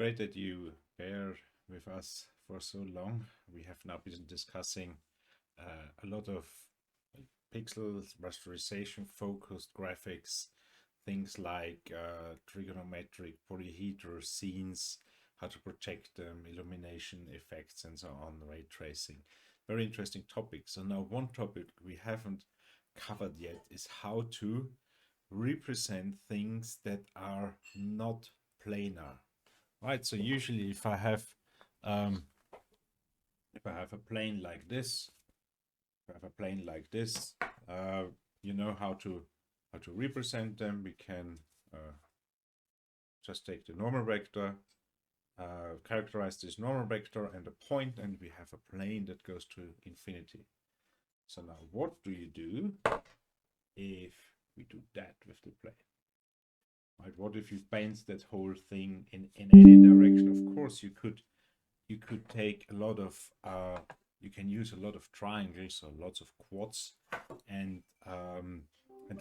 great that you bear with us for so long. We have now been discussing a lot of pixels, rasterization, focused graphics, things like trigonometric polyhedral scenes, how to project them, illumination effects, and so on, ray tracing. Very interesting topic. So now one topic we haven't covered yet is how to represent things that are not planar. Right, so usually if I have a plane like this, you know how to represent them. We can just take the normal vector, characterize this normal vector and a point, and we have a plane that goes to infinity. So now what do you do if we do that with the plane? Right, what if you bend that whole thing in any direction? Of course, you could take a lot of you can use a lot of triangles or lots of quads and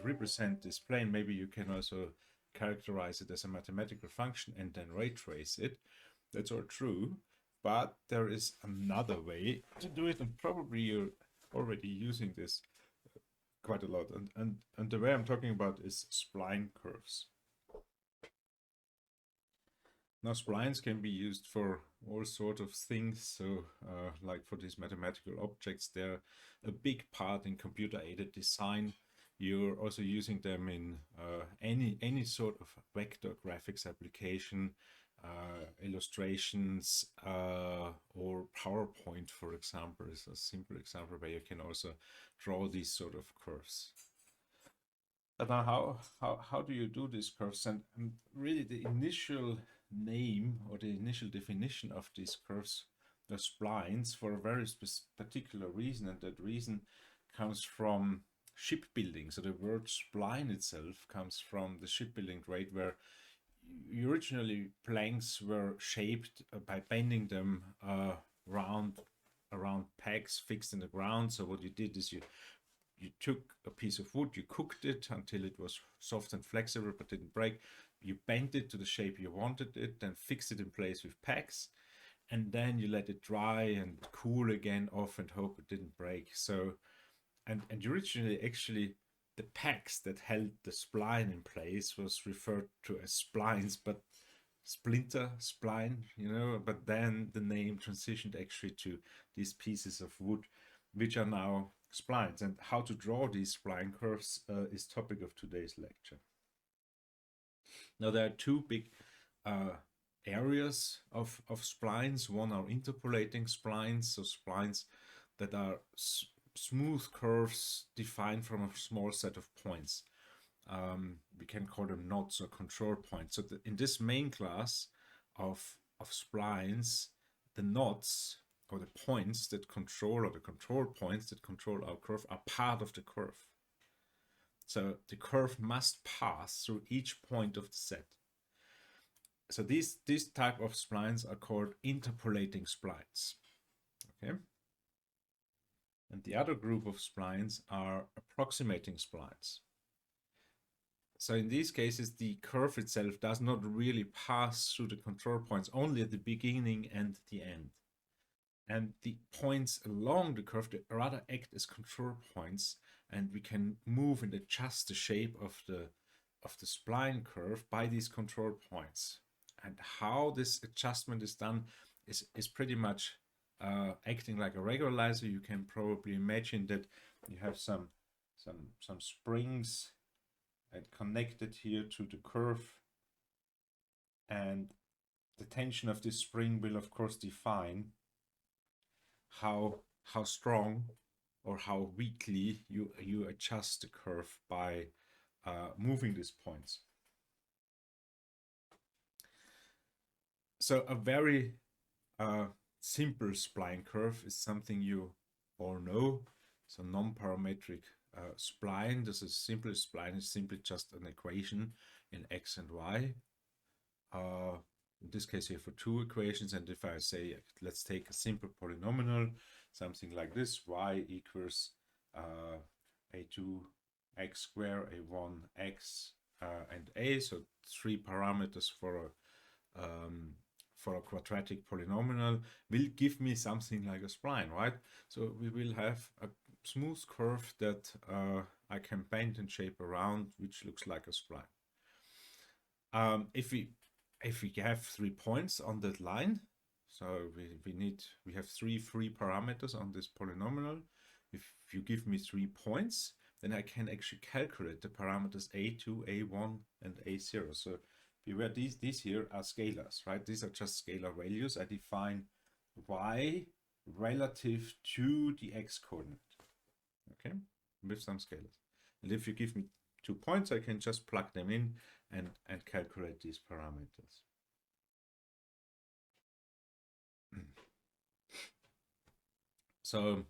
represent this plane. Maybe you can also characterize it as a mathematical function and then ray trace it. That's all true, but there is another way to do it, and probably you're already using this quite a lot. And the way I'm talking about is spline curves. Now, splines can be used for all sorts of things. So like for these mathematical objects, they're a big part in computer-aided design. You're also using them in any sort of vector graphics application, illustrations, or PowerPoint, for example, is a simple example where you can also draw these sort of curves. But now how do you do these curves? And really the initial name or the initial definition of these curves, the splines, for a very particular reason, and that reason comes from shipbuilding. So the word spline itself comes from the shipbuilding trade, where originally planks were shaped by bending them around pegs fixed in the ground. So what you did is you took a piece of wood, you cooked it until it was soft and flexible but didn't break. You bent it to the shape you wanted it, then fixed it in place with pegs, and then you let it dry and cool again off and hope it didn't break. So, and originally actually the pegs that held the spline in place was referred to as splines, but splinter spline, but then the name transitioned actually to these pieces of wood, which are now splines. And how to draw these spline curves is topic of today's lecture. Now there are two big areas of splines. One are interpolating splines, so splines that are smooth curves defined from a small set of points. We can call them knots or control points. So in this main class of splines, the knots or the points that control, or the control points that control our curve, are part of the curve. So the curve must pass through each point of the set. So these type of splines are called interpolating splines. Okay. And the other group of splines are approximating splines. So in these cases, the curve itself does not really pass through the control points, only at the beginning and the end. And the points along the curve rather act as control points, and we can move and adjust the shape of the spline curve by these control points. And how this adjustment is done is pretty much acting like a regularizer. You can probably imagine that you have some springs and connected here to the curve, and the tension of this spring will of course define how strong or how weakly you adjust the curve by moving these points. So a very simple spline curve is something you all know. So non-parametric spline. This is simple spline is simply just an equation in x and y. In this case here for two equations, and if I say let's take a simple polynomial, something like this: y equals a2 x squared, a1 x, and a. So three parameters for for a quadratic polynomial will give me something like a spline, right? So we will have a smooth curve that I can bend and shape around, which looks like a spline. If we have 3 points on that line, so we have three free parameters on this polynomial. If you give me 3 points, then I can actually calculate the parameters a2, a1, and a0. So beware, these here are scalars, right? These are just scalar values. I define y relative to the x coordinate, okay, with some scalars. And if you give me 2 points, I can just plug them in and calculate these parameters. So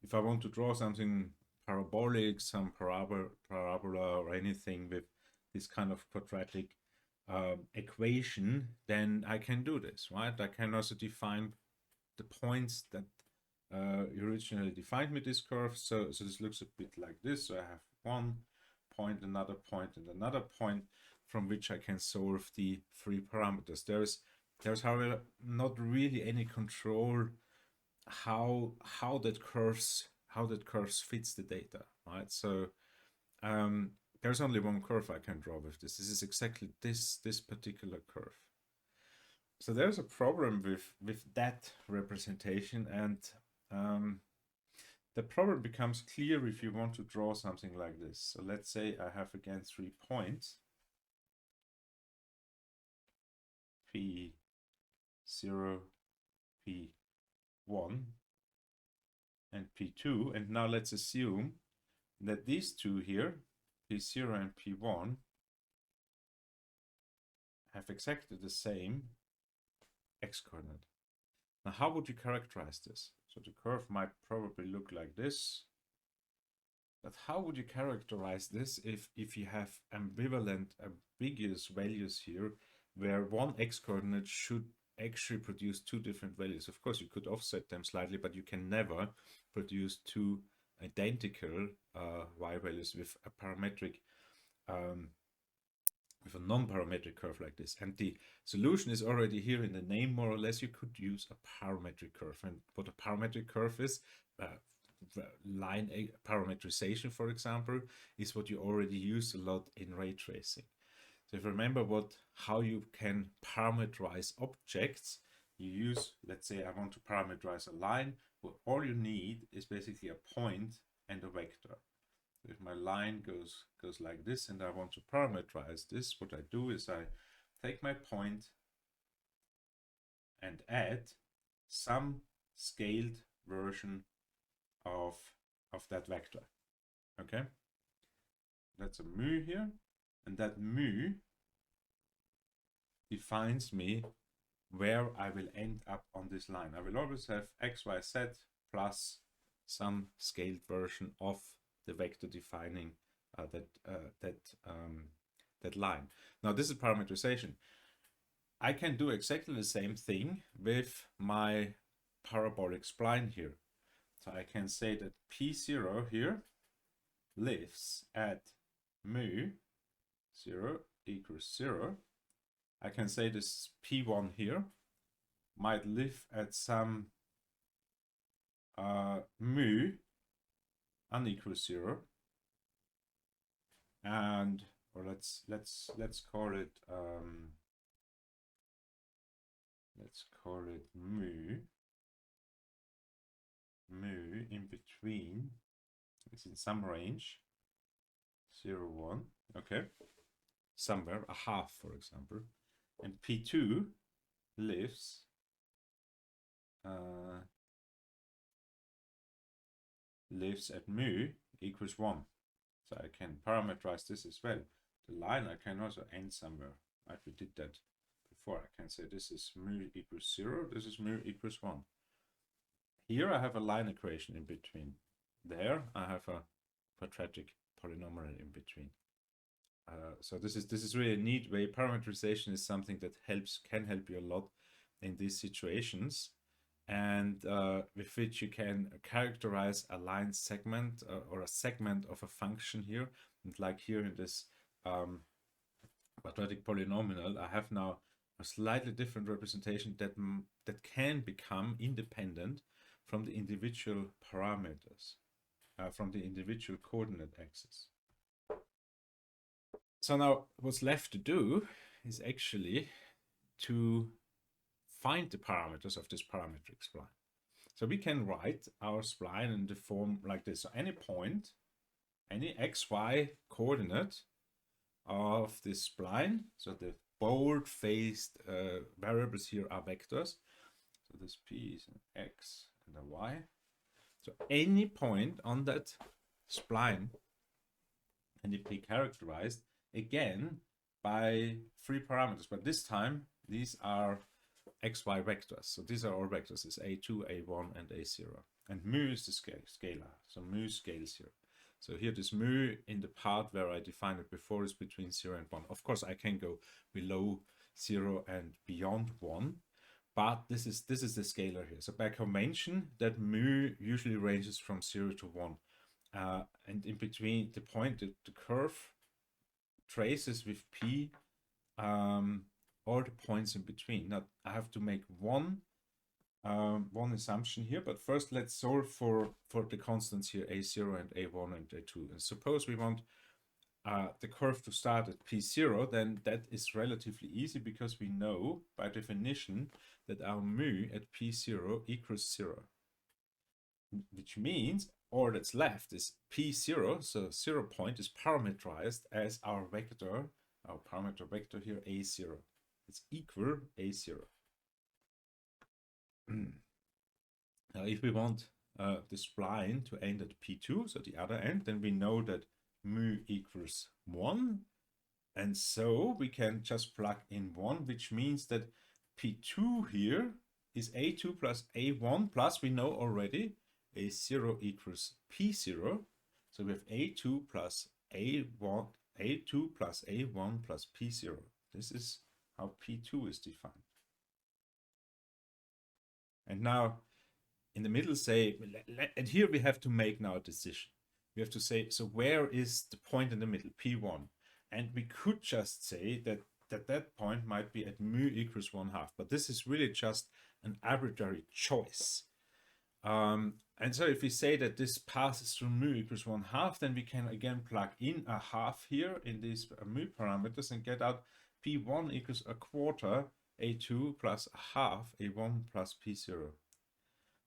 if I want to draw something parabolic, some parabola or anything with this kind of quadratic equation, then I can do this, right? I can also define the points that you originally defined with this curve. So this looks a bit like this. So I have 1 point, another point, and another point from which I can solve the 3 parameters. There's however not really any control how that curves fits the data, right? So there's only one curve I can draw with this. This is exactly this particular curve. So there's a problem with that representation, and the problem becomes clear if you want to draw something like this. So let's say I have again 3 points, P0, P1, and P2, and now let's assume that these two here, P0 and P1, have exactly the same x-coordinate. Now, how would you characterize this? So the curve might probably look like this. But how would you characterize this if you have ambivalent, ambiguous values here, where one x-coordinate should actually produce 2 different values? Of course, you could offset them slightly, but you can never produce 2 identical y values with a parametric with a non-parametric curve like this. And the solution is already here in the name, more or less. You could use a parametric curve. And what a parametric curve is, line parametrization, for example, is what you already use a lot in ray tracing. So if you remember how you can parameterize objects, you use, let's say I want to parameterize a line, well, all you need is basically a point and a vector. If my line goes like this and I want to parameterize this, what I do is I take my point and add some scaled version of that vector. Okay, that's a mu here, and that mu defines me where I will end up on this line. I will always have x, y, z plus some scaled version of the vector defining that line. Now this is parameterization. I can do exactly the same thing with my parabolic spline here. So I can say that P0 here lives at mu 0 equals 0. I can say this P1 here might live at some mu unequals 0, and or let's call it mu in between. It's in some range 0, 1, okay, somewhere a half, for example, and P2 lives at mu equals 1. So I can parameterize this as well. The line I can also end somewhere. Right? We did that before. I can say this is mu equals 0, this is mu equals 1. Here I have a line equation in between. There I have a quadratic polynomial in between. So this is really a neat way. Parameterization is something that can help you a lot in these situations, and with which you can characterize a line segment or a segment of a function here. And like here in this quadratic polynomial, I have now a slightly different representation that can become independent from the individual parameters, from the individual coordinate axis. So now what's left to do is actually to find the parameters of this parametric spline. So we can write our spline in the form like this. So any point, any xy coordinate of this spline, so the bold-faced variables here are vectors. So this p is an x and a y. So any point on that spline can be characterized again by 3 parameters, but this time these are xy vectors. So these are all vectors. It's a2, a1, and a0. And mu is the scalar. So mu scales here. So here this mu in the part where I defined it before is between 0 and 1. Of course, I can go below 0 and beyond 1, but this is the scalar here. So by convention, that mu usually ranges from 0 to 1. And in between the point, the curve traces with p all the points in between. Now I have to make one assumption here, but first let's solve for the constants here, a0 and a1 and a2. And suppose we want the curve to start at p0, then that is relatively easy because we know by definition that our mu at p0 equals 0. Which means all that's left is p0, so 0 point is parameterized as our vector, our parameter vector here, a0. It's equal a0. Now, if we want the spline to end at p2, so the other end, then we know that mu equals 1. And so we can just plug in 1, which means that p2 here is a2 plus a1 plus, we know already, a0 equals p0. So we have a2 plus a1, a2 plus a1 plus p0. This is how p2 is defined. And now in the middle say, and here we have to make now a decision. We have to say, so where is the point in the middle, p1? And we could just say that that point might be at mu equals 1/2, but this is really just an arbitrary choice. And so if we say that this passes through mu equals 1/2, then we can again plug in a half here in these mu parameters and get out p1 equals 1/4 a2 plus 1/2 a1 plus p0.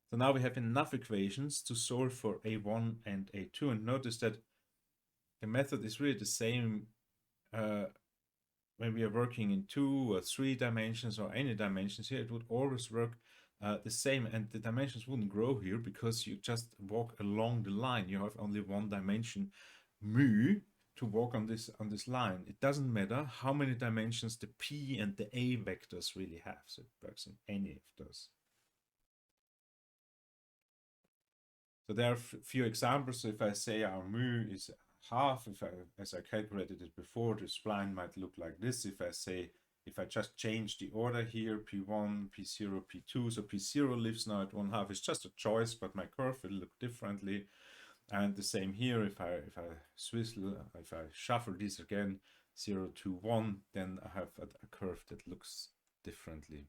So now we have enough equations to solve for a1 and a2, and notice that the method is really the same when we are working in 2 or 3 dimensions or any dimensions. Here it would always work the same, and the dimensions wouldn't grow here because you just walk along the line. You have only one dimension, mu, to walk on this line. It doesn't matter how many dimensions the p and the a vectors really have. So it works in any of those. So there are a few examples. So if I say our mu is 1/2, as I calculated it before, the spline might look like this. If I just change the order here, p1, p0, p2, so p0 lives now at 1/2. It's just a choice, but my curve will look differently. And the same here, if I shuffle these again, 0 to 1, then I have a curve that looks differently.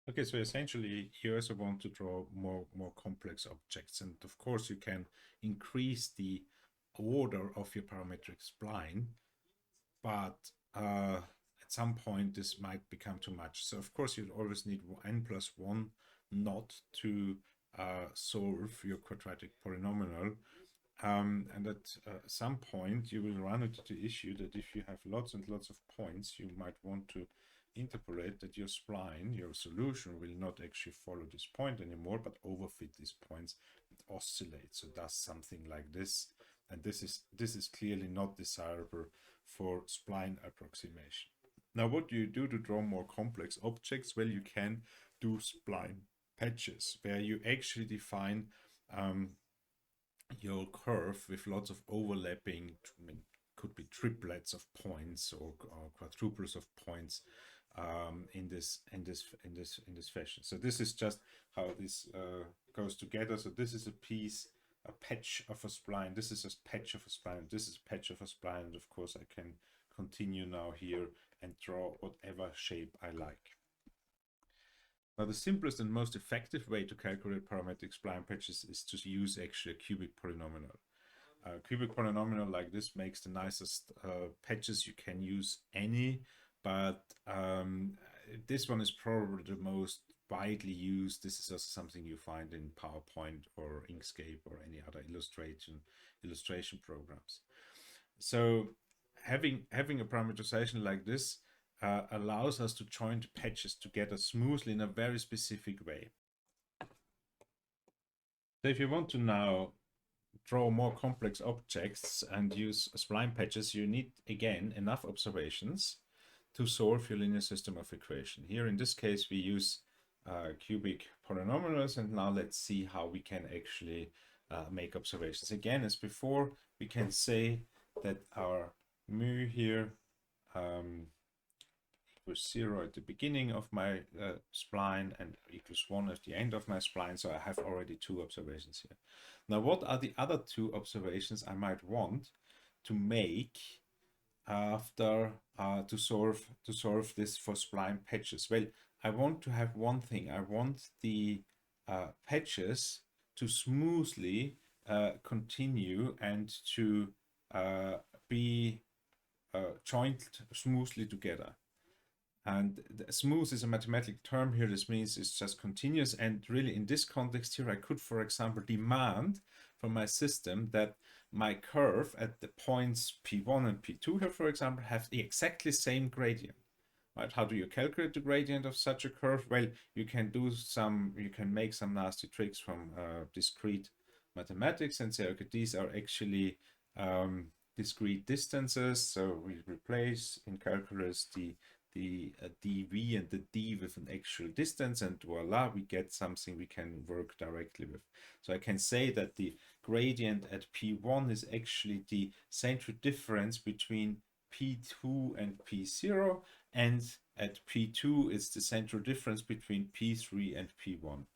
Okay, so essentially you also want to draw more complex objects, and of course you can increase the order of your parametric spline, but at some point this might become too much. So of course you always need n+1 knot to solve your quadratic polynomial, and at some point you will run into the issue that if you have lots and lots of points, you might want to interpolate that your spline, your solution, will not actually follow this point anymore, but overfit these points and oscillate. So it does something like this, and this is clearly not desirable for spline approximation. Now, what do you do to draw more complex objects? Well, you can do spline patches, where you actually define your curve with lots of overlapping, could be triplets of points or quadruples of points in this fashion. So this is just how this goes together. So this is a piece a patch of a spline. This is a patch of a spline. This is a patch of a spline. And of course, I can continue now here and draw whatever shape I like. Now, the simplest and most effective way to calculate parametric spline patches is to use actually a cubic polynomial. A cubic polynomial like this makes the nicest patches. You can use any, but this one is probably the most widely used. This is also something you find in PowerPoint or Inkscape or any other illustration programs. So having a parameterization like this allows us to join the patches together smoothly in a very specific way. So if you want to now draw more complex objects and use spline patches, you need, again, enough observations to solve your linear system of equation. Here in this case, we use cubic polynomials, and now let's see how we can actually make observations. Again, as before, we can say that our mu here equals 0 at the beginning of my spline and equals 1 at the end of my spline. So I have already 2 observations here. Now, what are the other 2 observations I might want to make after to solve this for spline patches? Well, I want to have one thing. I want the patches to smoothly continue and to be joined smoothly together. And smooth is a mathematical term here. This means it's just continuous. And really in this context here, I could, for example, demand from my system that my curve at the points P1 and P2 here, for example, have the exactly same gradient. Right? How do you calculate the gradient of such a curve? Well, you can make some nasty tricks from discrete mathematics and say, okay, these are actually discrete distances. So we replace in calculus the dv and the d with an actual distance, and voila, we get something we can work directly with. So I can say that the gradient at P1 is actually the central difference between P2 and P0, and at P2 it's the central difference between P3 and P1.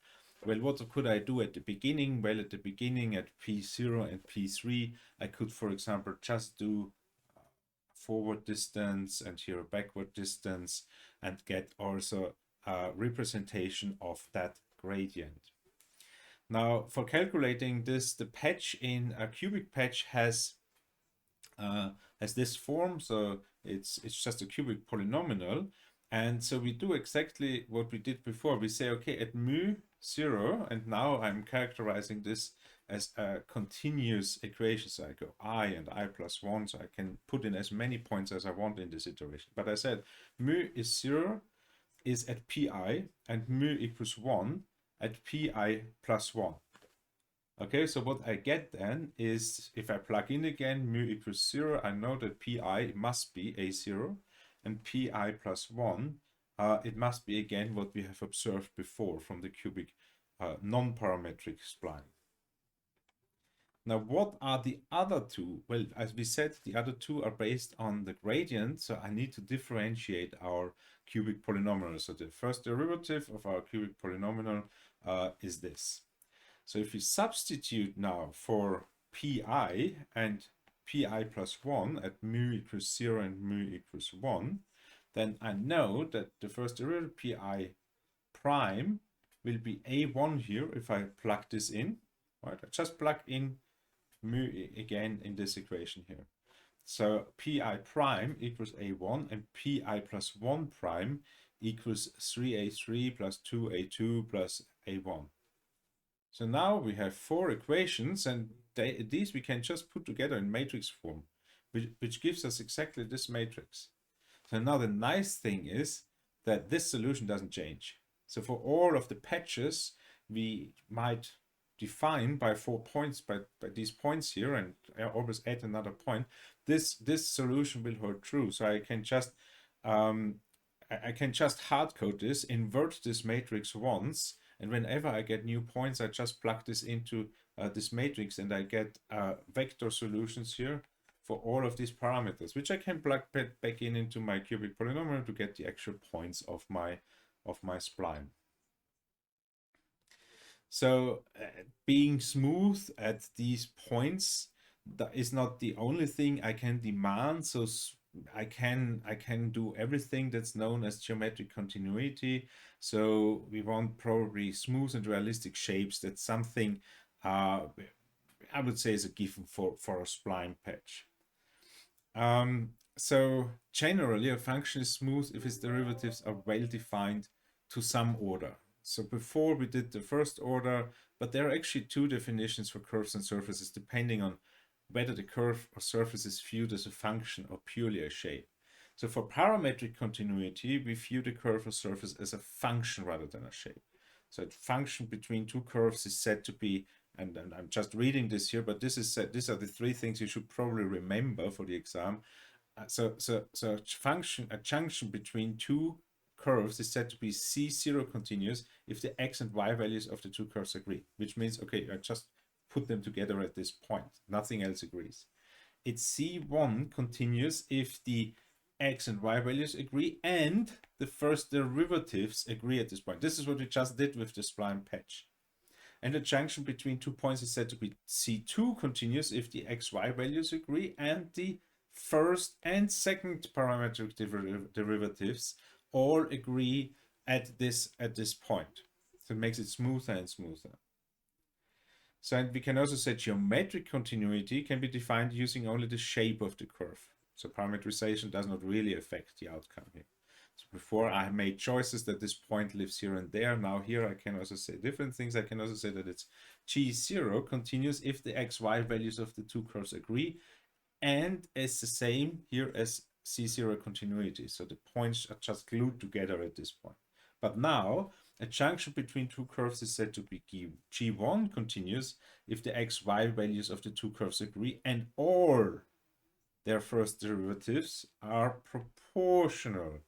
Well, what could I do at the beginning? Well, at the beginning at P0 and P3, I could, for example, just do forward distance and here a backward distance and get also a representation of that gradient. Now, for calculating this, the patch in a cubic patch has this form. So it's just a cubic polynomial. And so we do exactly what we did before. We say, okay, at mu 0, and now I'm characterizing this as a continuous equation. So I go I and I plus 1, so I can put in as many points as I want in this iteration. But I said mu is 0 is at pi, and mu equals 1 at pi plus 1. Okay, so what I get then is, if I plug in again mu equals 0, I know that pi must be a0, and pi plus 1, it must be again what we have observed before from the cubic non-parametric spline. Now, what are the other 2? Well, as we said, the other 2 are based on the gradient, so I need to differentiate our cubic polynomial. So the first derivative of our cubic polynomial is this. So if we substitute now for pi and pi plus 1 at mu equals 0 and mu equals 1, then I know that the first derivative pi prime will be a1 here if I plug this in. Right? I just plug in mu again in this equation here. So pi prime equals a1 and pi plus 1 prime equals 3a3 plus 2a2 plus a1. So now we have 4 equations, and these we can just put together in matrix form, which gives us exactly this matrix. So now the nice thing is that this solution doesn't change. So for all of the patches, we might define by 4 points, by these points here, and I always add another point, this solution will hold true. So I can just hard code this, invert this matrix once, and whenever I get new points, I just plug this into this matrix, and I get vector solutions here for all of these parameters, which I can plug back into my cubic polynomial to get the actual points of my spline. So being smooth at these points, that is not the only thing I can demand. So I can do everything that's known as geometric continuity. So we want probably smooth and realistic shapes. That's something I would say is a given for a spline patch. So generally, a function is smooth if its derivatives are well defined to some order. So before we did the first order, but there are actually two definitions for curves and surfaces depending on whether the curve or surface is viewed as a function or purely a shape. So for parametric continuity, we view the curve or surface as a function rather than a shape. So a function between two curves is said to be, and I'm just reading this here, but this is said, these are the three things you should probably remember for the exam. So a junction between two curves is said to be C0 continuous if the x and y values of the two curves agree, which means, okay, I just put them together at this point. Nothing else agrees. It's C1 continuous if the x and y values agree and the first derivatives agree at this point. This is what we just did with the spline patch. And the junction between 2 points is said to be C2 continuous if the xy values agree and the first and second parametric derivatives all agree at this point. So it makes it smoother and smoother. So and we can also say geometric continuity can be defined using only the shape of the curve. So parametrization does not really affect the outcome here. So before I made choices that this point lives here and there. Now here I can also say different things. I can also say that it's G0 continuous if the xy values of the two curves agree and is the same here as C0 continuity. So the points are just glued together at this point. But now a junction between two curves is said to be G1 continuous if the xy values of the two curves agree and all their first derivatives are proportional.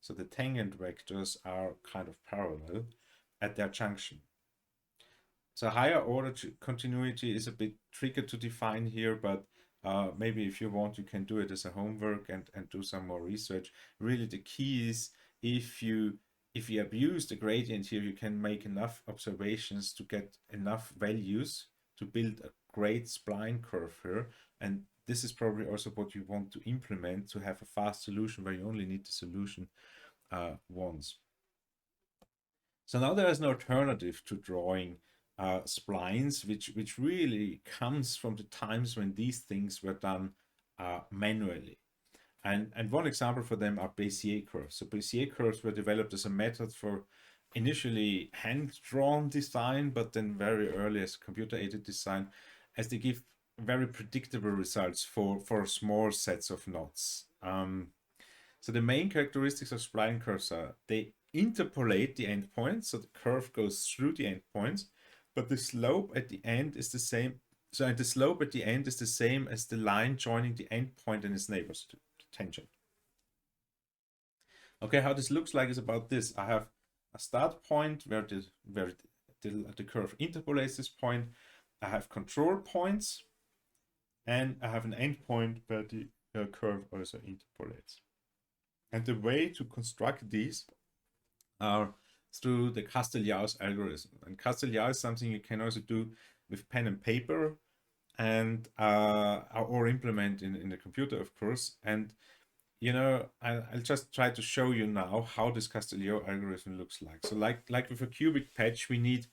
So the tangent vectors are kind of parallel at their junction. So higher order continuity is a bit tricky to define here, but maybe if you want, you can do it as a homework and do some more research. Really, the key is if you abuse the gradient here, you can make enough observations to get enough values to build a great spline curve here. And this is probably also what you want to implement to have a fast solution where you only need the solution once. So now there is an alternative to drawing splines, which really comes from the times when these things were done manually. And one example for them are Bezier curves. So Bezier curves were developed as a method for initially hand-drawn design, but then very early as computer-aided design, as they give very predictable results for small sets of knots. So the main characteristics of spline curves are they interpolate the endpoints, so the curve goes through the endpoints, but the slope at the end is the same. So and the slope at the end is the same as the line joining the endpoint and its neighbors, the tangent. Okay, how this looks like is about this. I have a start point where the curve interpolates this point. I have control points, and I have an endpoint where the curve also interpolates. And the way to construct these are through the Casteljau's algorithm. And Casteljau is something you can also do with pen and paper and or implement in the computer, of course. And you know, I'll just try to show you now how this Casteljau algorithm looks like. So like with a cubic patch, we need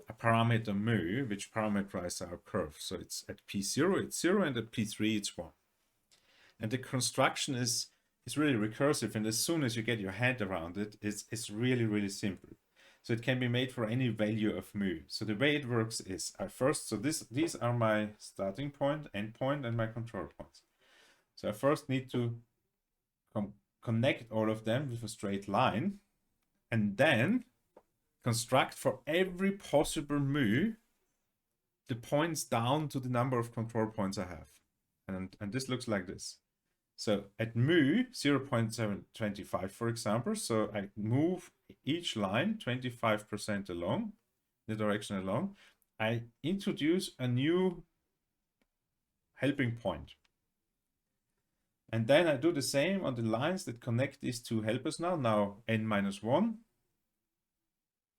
a parameter mu, which parameterizes our curve. So it's at P0, it's 0, and at P3, it's 1. And the construction is really recursive, and as soon as you get your head around it, it's really, really simple. So it can be made for any value of mu. So the way it works is these are my starting point, end point, and my control points. So I first need to connect all of them with a straight line, and then construct for every possible mu the points down to the number of control points I have. And this looks like this. So at mu 0.725, for example, so I move each line 25% along, the direction along. I introduce a new helping point. And then I do the same on the lines that connect these two helpers now n-1.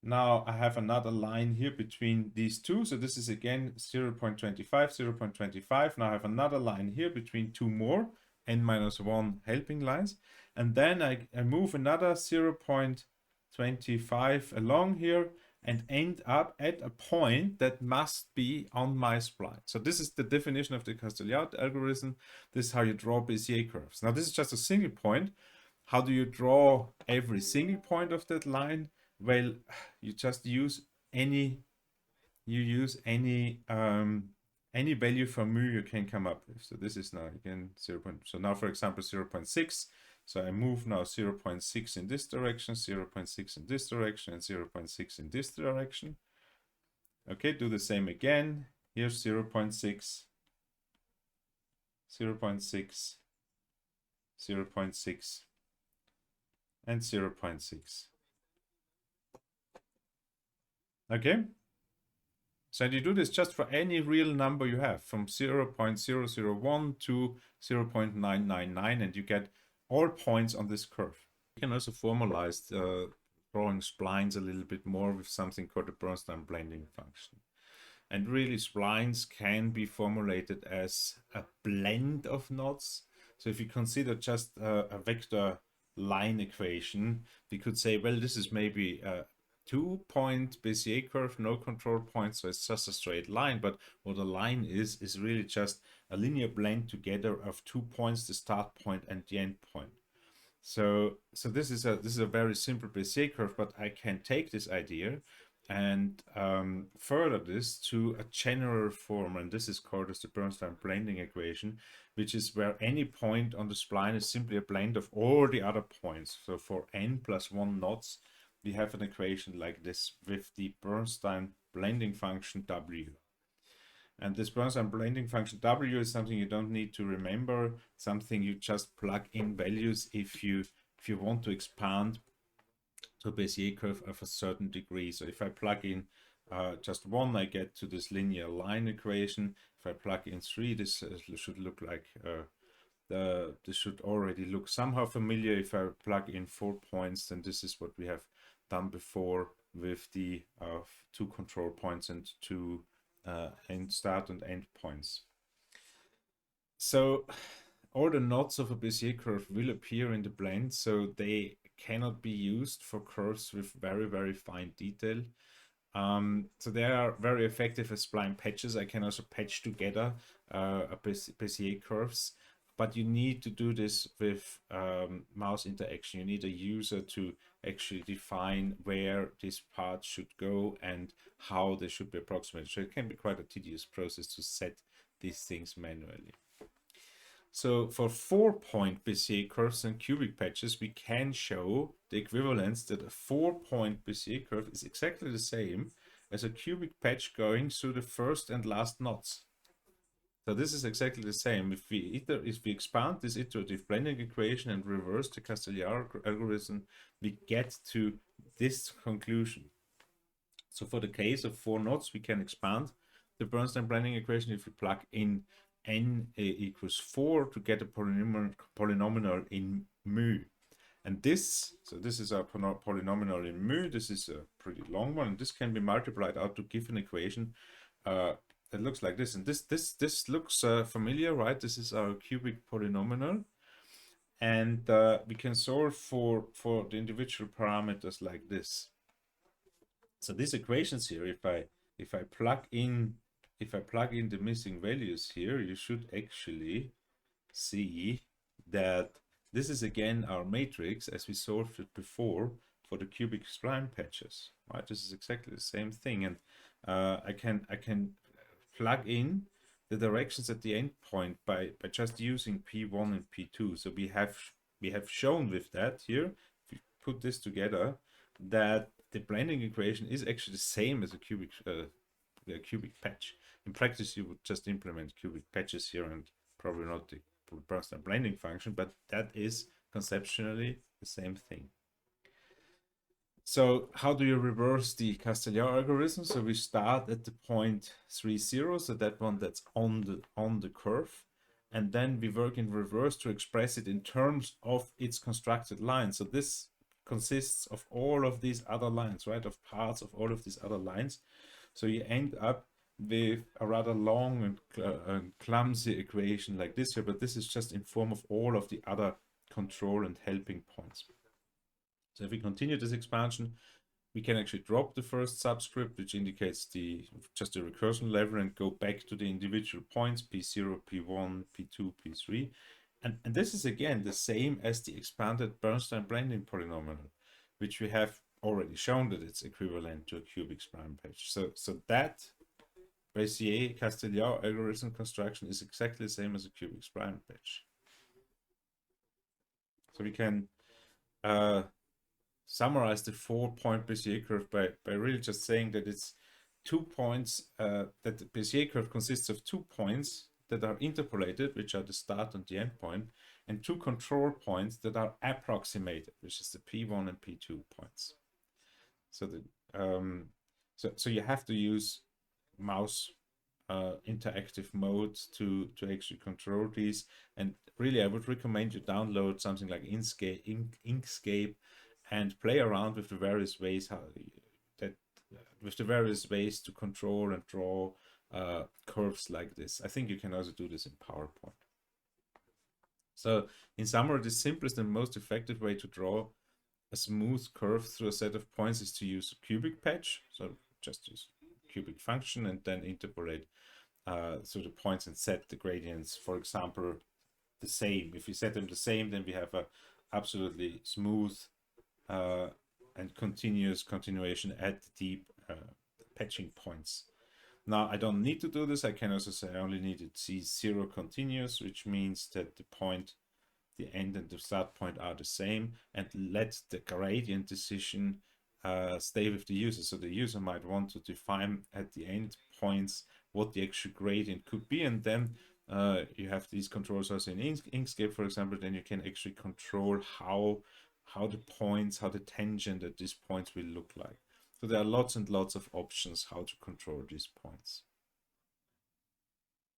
Now I have another line here between these two. So this is again 0.25, 0.25. Now I have another line here between two more n-1 helping lines. And then I move another 0.25 along here and end up at a point that must be on my spline. So this is the definition of the Casteljau algorithm. This is how you draw Bezier curves. Now this is just a single point. How do you draw every single point of that line? Well, you just use any any value for mu you can come up with. So this is now again 0. So now for example 0.6. So I move now 0.6 in this direction, 0.6 in this direction, and 0.6 in this direction. Okay, do the same again. Here's 0.6, 0.6, 0.6, and 0.6. Okay, so you do this just for any real number you have, from 0.001 to 0.999, and you get all points on this curve. You can also formalize drawing splines a little bit more with something called the Bemstein blending function. And really, splines can be formulated as a blend of knots. So if you consider just a vector line equation, we could say, well, this is maybe a 2-point Bezier curve, no control points, so it's just a straight line. But what a line is really just a linear blend together of 2 points, the start point and the end point. So this is a very simple Bezier curve, but I can take this idea and further this to a general form, and this is called as the Bemstein blending equation, which is where any point on the spline is simply a blend of all the other points. So for n+1 knots, we have an equation like this with the Bemstein blending function W. And this Bemstein blending function W is something you don't need to remember, something you just plug in values if you want to expand to a Bezier curve of a certain degree. So if I plug in just 1, I get to this linear line equation. If I plug in 3, this should look like this should already look somehow familiar. If I plug in 4 points, then this is what we have done before with the 2 control points and 2 end start and end points. So all the knots of a Bezier curve will appear in the blend, so they cannot be used for curves with very, very fine detail. So they are very effective as spline patches. I can also patch together Bezier curves, but you need to do this with mouse interaction. You need a user to actually define where this part should go and how they should be approximated. So it can be quite a tedious process to set these things manually. So for 4-point Bezier curves and cubic patches, we can show the equivalence that a 4-point Bezier curve is exactly the same as a cubic patch going through the first and last knots. So this is exactly the same. If we expand this iterative blending equation and reverse the Casteljau algorithm, we get to this conclusion. So for the case of 4 knots, we can expand the Bemstein blending equation if we plug in n equals 4 to get a polynomial in mu. And this is a polynomial in mu. This is a pretty long one, and this can be multiplied out to give an equation that looks like this. And this looks familiar, right? This is our cubic polynomial, and we can solve for the individual parameters like this. So these equations here, if I plug in the missing values here, you should actually see that this is again our matrix as we solved it before for the cubic spline patches, right? This is exactly the same thing, and I can plug in the directions at the end point by just using P1 and P2. So we have shown with that here, if we put this together, that the blending equation is actually the same as a cubic patch. In practice, you would just implement cubic patches here and probably not the Bemstein blending function, but that is conceptually the same thing. So how do you reverse the Casteljau algorithm? So we start at the point 3, 0, so that one that's on the curve, and then we work in reverse to express it in terms of its constructed line. So this consists of all of these other lines, right? Of parts of all of these other lines. So you end up with a rather long and clumsy equation like this here, but this is just in form of all of the other control and helping points. So if we continue this expansion, we can actually drop the first subscript, which indicates just the recursion level, and go back to the individual points, P0, P1, P2, P3. And this is again the same as the expanded Bemstein blending polynomial, which we have already shown that it's equivalent to a cubic spline patch. So that Bezier Casteljau algorithm construction is exactly the same as a cubic spline patch. So we can summarize the 4-point Bezier curve by really just saying that it's 2 points, that the Bezier curve consists of 2 points that are interpolated, which are the start and the end point, and 2 control points that are approximated, which is the P1 and P2 points. So so you have to use mouse interactive mode to actually control these. And really, I would recommend you download something like Inkscape and play around with the various ways to control and draw curves like this. I think you can also do this in PowerPoint. So in summary, the simplest and most effective way to draw a smooth curve through a set of points is to use a cubic patch. So just use cubic function and then interpolate through the points and set the gradients, for example, the same. If we set them the same, then we have a absolutely smooth and continuation at the deep patching points. Now, I don't need to do this. I can also say I only need to see 0 continuous, which means that the end and the start point are the same, and let the gradient decision stay with the user. So the user might want to define at the end points what the actual gradient could be, and then you have these controls also in Inkscape, for example. Then you can actually control how the tangent at these points will look like. So there are lots and lots of options how to control these points.